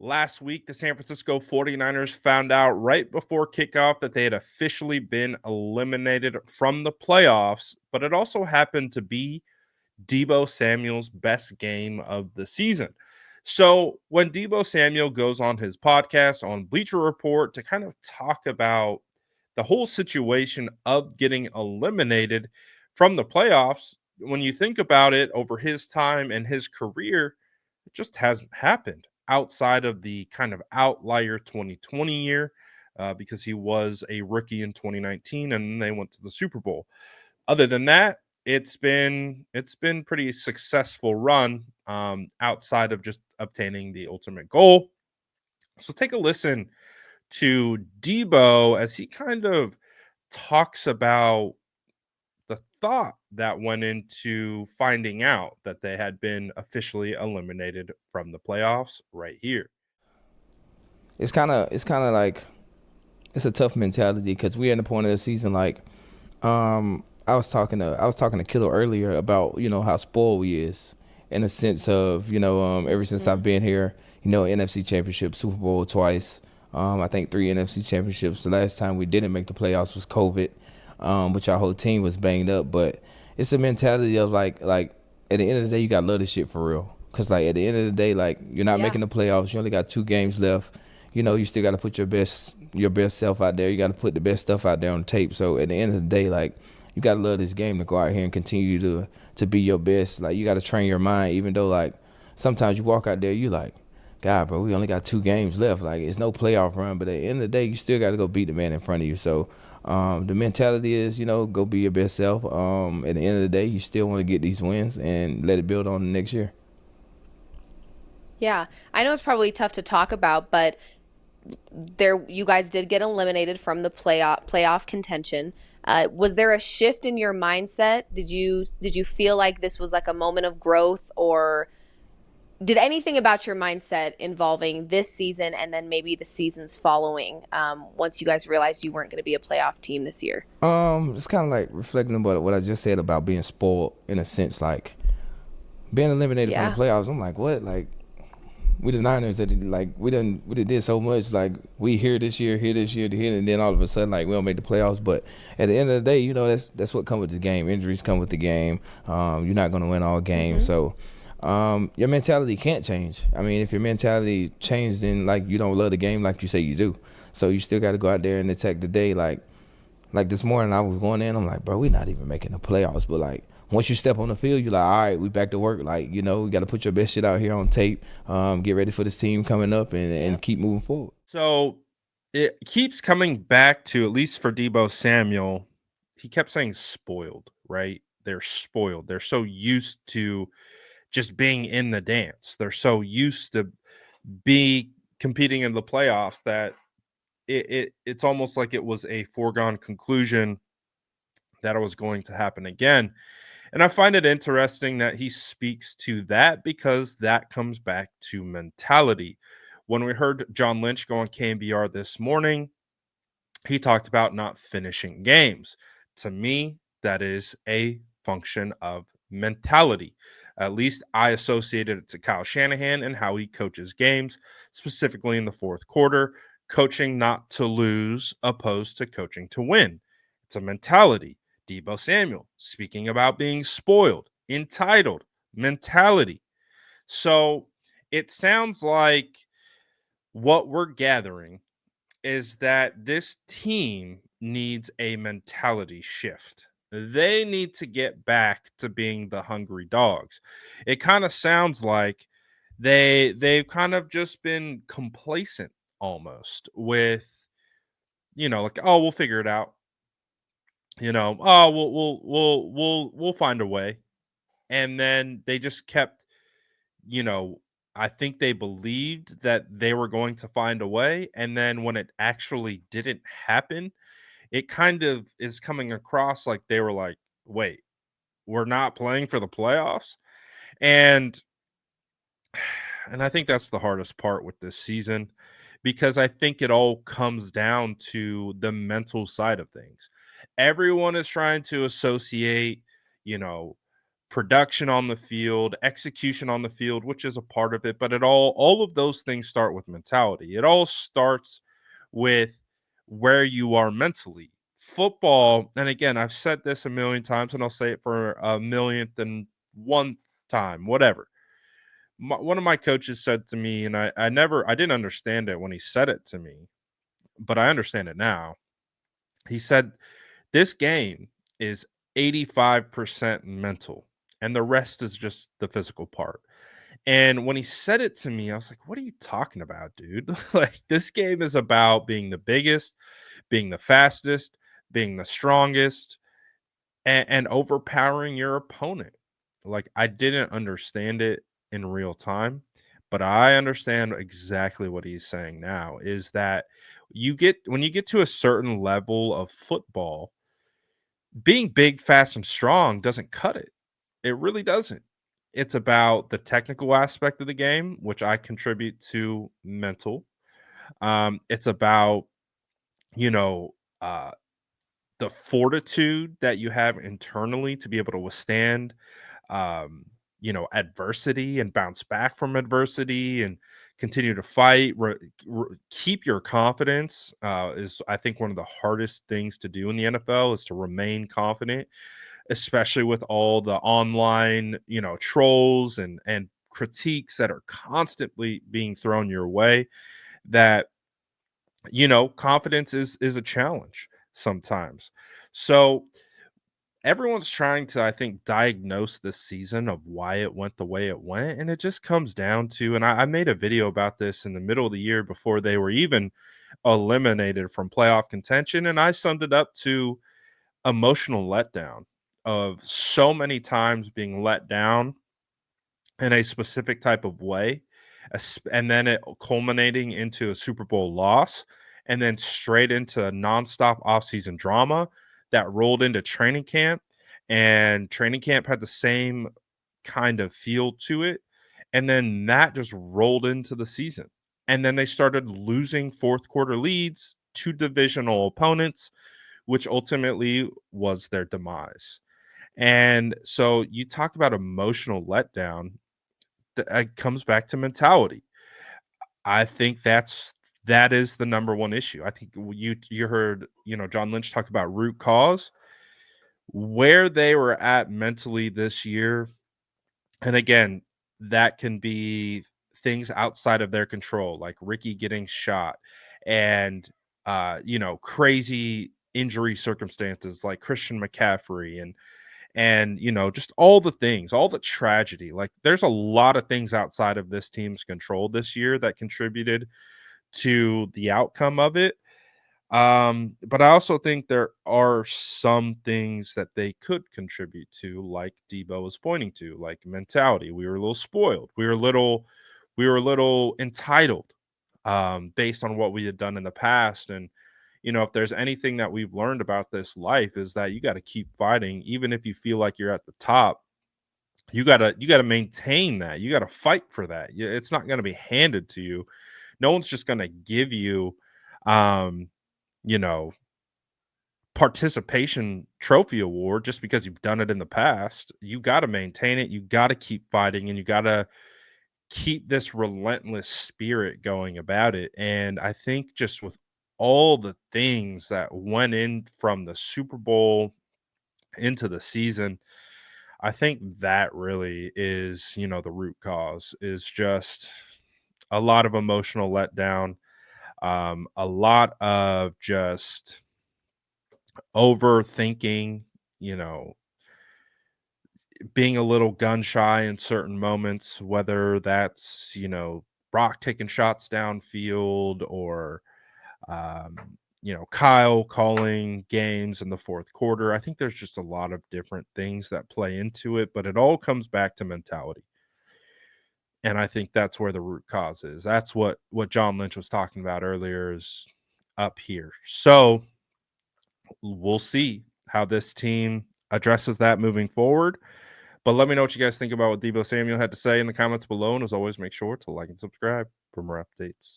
Last week, the San Francisco 49ers found out right before kickoff that they had officially been eliminated from the playoffs, but it also happened to be Deebo Samuel's best game of the season. So, when Deebo Samuel goes on his podcast on Bleacher Report to kind of talk about the whole situation of getting eliminated from the playoffs, when you think about it over his time and his career, it just hasn't happened outside of the kind of outlier 2020 year, because he was a rookie in 2019 and then they went to the Super Bowl. Other than that, it's been pretty successful run, outside of just obtaining the ultimate goal. So take a listen to Debo as he kind of talks about the thought that went into finding out that they had been officially eliminated from the playoffs right here. It's kind of like it's a tough mentality because we're in the point of the season. I was talking to Kilo earlier about how spoiled we is in the sense of ever since I've been here, NFC Championship, Super Bowl twice. I think three NFC championships. The last time we didn't make the playoffs was COVID, which our whole team was banged up. But it's a mentality of like at the end of the day, you gotta love this shit for real. Cause like at the end of the day, like you're not Yeah. making the playoffs. You only got 2 games left. You still got to put your best self out there. You got to put the best stuff out there on tape. So at the end of the day, like you got to love this game to go out here and continue to be your best. Like you got to train your mind, even though like sometimes you walk out there, you like, God, bro, we only got 2 games left. Like it's no playoff run, but at the end of the day, you still got to go beat the man in front of you. So the mentality is, go be your best self. At the end of the day, you still want to get these wins and let it build on the next year. Yeah. I know it's probably tough to talk about, but there you guys did get eliminated from the playoff contention. Was there a shift in your mindset? Did you feel like this was like a moment of growth, or did anything about your mindset involving this season and then maybe the seasons following, once you guys realized you weren't going to be a playoff team this year? It's kind of like reflecting about what I just said about being spoiled in a sense, like being eliminated from the Yeah. playoffs. I'm like, what? Like we the Niners that like we did so much. Like we here this year, here, and then all of a sudden like we don't make the playoffs. But at the end of the day, that's what comes with the game. Injuries come with the game. You're not gonna win all games, Mhm. so your mentality can't change. I mean, if your mentality changed, then like you don't love the game like you say you do. So you still got to go out there and attack the day. Like this morning, I was going in. I'm like, bro, we're not even making the playoffs. But like, once you step on the field, you're like, all right, we back to work. Like, we got to put your best shit out here on tape. Get ready for this team coming up and keep moving forward. So it keeps coming back to, at least for Debo Samuel, he kept saying spoiled, right? They're spoiled. They're so used to just being in the dance. They're so used to be competing in the playoffs that it's almost like it was a foregone conclusion that it was going to happen again. And I find it interesting that he speaks to that because that comes back to mentality. When we heard John Lynch go on KNBR this morning, he talked about not finishing games. To me, that is a function of mentality. At least I associated it to Kyle Shanahan and how he coaches games, specifically in the fourth quarter, coaching not to lose opposed to coaching to win. It's a mentality. Debo Samuel speaking about being spoiled, entitled, mentality. So it sounds like what we're gathering is that this team needs a mentality shift. They need to get back to being the hungry dogs. It kind of sounds like they've kind of just been complacent almost with, like, oh, we'll figure it out. Oh, we'll find a way. And then they just kept, you know, I think they believed that they were going to find a way, and then when it actually didn't happen, it kind of is coming across like they were like, "Wait, we're not playing for the playoffs?" And and I think that's the hardest part with this season because I think it all comes down to the mental side of things. Everyone is trying to associate, you know, production on the field, execution on the field, which is a part of it, but all of those things start with mentality. It all starts with where you are mentally. Football, and again, I've said this a million times and I'll say it for a millionth and one time, whatever. One of my coaches said to me, and I didn't understand it when he said it to me, but I understand it now. He said, this game is 85% mental, and the rest is just the physical part. And when he said it to me, I was like, what are you talking about, dude? Like, this game is about being the biggest, being the fastest, being the strongest, and overpowering your opponent. Like, I didn't understand it in real time, but I understand exactly what he's saying now is that when you get to a certain level of football, being big, fast, and strong doesn't cut it. It really doesn't. It's about the technical aspect of the game, which I contribute to mental. It's about, you know, uh, the fortitude that you have internally to be able to withstand, um, adversity and bounce back from adversity and continue to fight. Keep your confidence is, I think, one of the hardest things to do in the NFL is to remain confident, especially with all the online, trolls and critiques that are constantly being thrown your way. That confidence is a challenge sometimes. So everyone's trying to, I think, diagnose this season of why it went the way it went. And it just comes down to, and I made a video about this in the middle of the year before they were even eliminated from playoff contention. And I summed it up to emotional letdown of so many times being let down in a specific type of way, and then it culminating into a Super Bowl loss, and then straight into a nonstop offseason drama that rolled into training camp, and training camp had the same kind of feel to it, and then that just rolled into the season. And then they started losing fourth quarter leads to divisional opponents, which ultimately was their demise. And so you talk about emotional letdown, it comes back to mentality. I think that is the number one issue. I think you heard, John Lynch talk about root cause, where they were at mentally this year. And again, that can be things outside of their control, like Ricky getting shot and crazy injury circumstances like Christian McCaffrey and just all the things, all the tragedy. Like, there's a lot of things outside of this team's control this year that contributed to the outcome of it. But I also think there are some things that they could contribute to, like Deebo was pointing to, like mentality. We were a little spoiled. We were a little entitled, based on what we had done in the past. And if there's anything that we've learned about this life is that you got to keep fighting, even if you feel like you're at the top. You gotta maintain that. You gotta fight for that. It's not gonna be handed to you. No one's just gonna give you, um, you know, participation trophy award just because you've done it in the past. You got to maintain it. You got to keep fighting, and you got to keep this relentless spirit going about it. And I think just with all the things that went in from the Super Bowl into the season, I think that really is, the root cause is just a lot of emotional letdown, a lot of just overthinking, you know, being a little gun shy in certain moments, whether that's, Brock taking shots downfield or, um, Kyle calling games in the fourth quarter. I think there's just a lot of different things that play into it, but it all comes back to mentality. And I think that's where the root cause is. That's what John Lynch was talking about earlier is up here. So we'll see how this team addresses that moving forward. But let me know what you guys think about what Deebo Samuel had to say in the comments below. And as always, make sure to like and subscribe for more updates.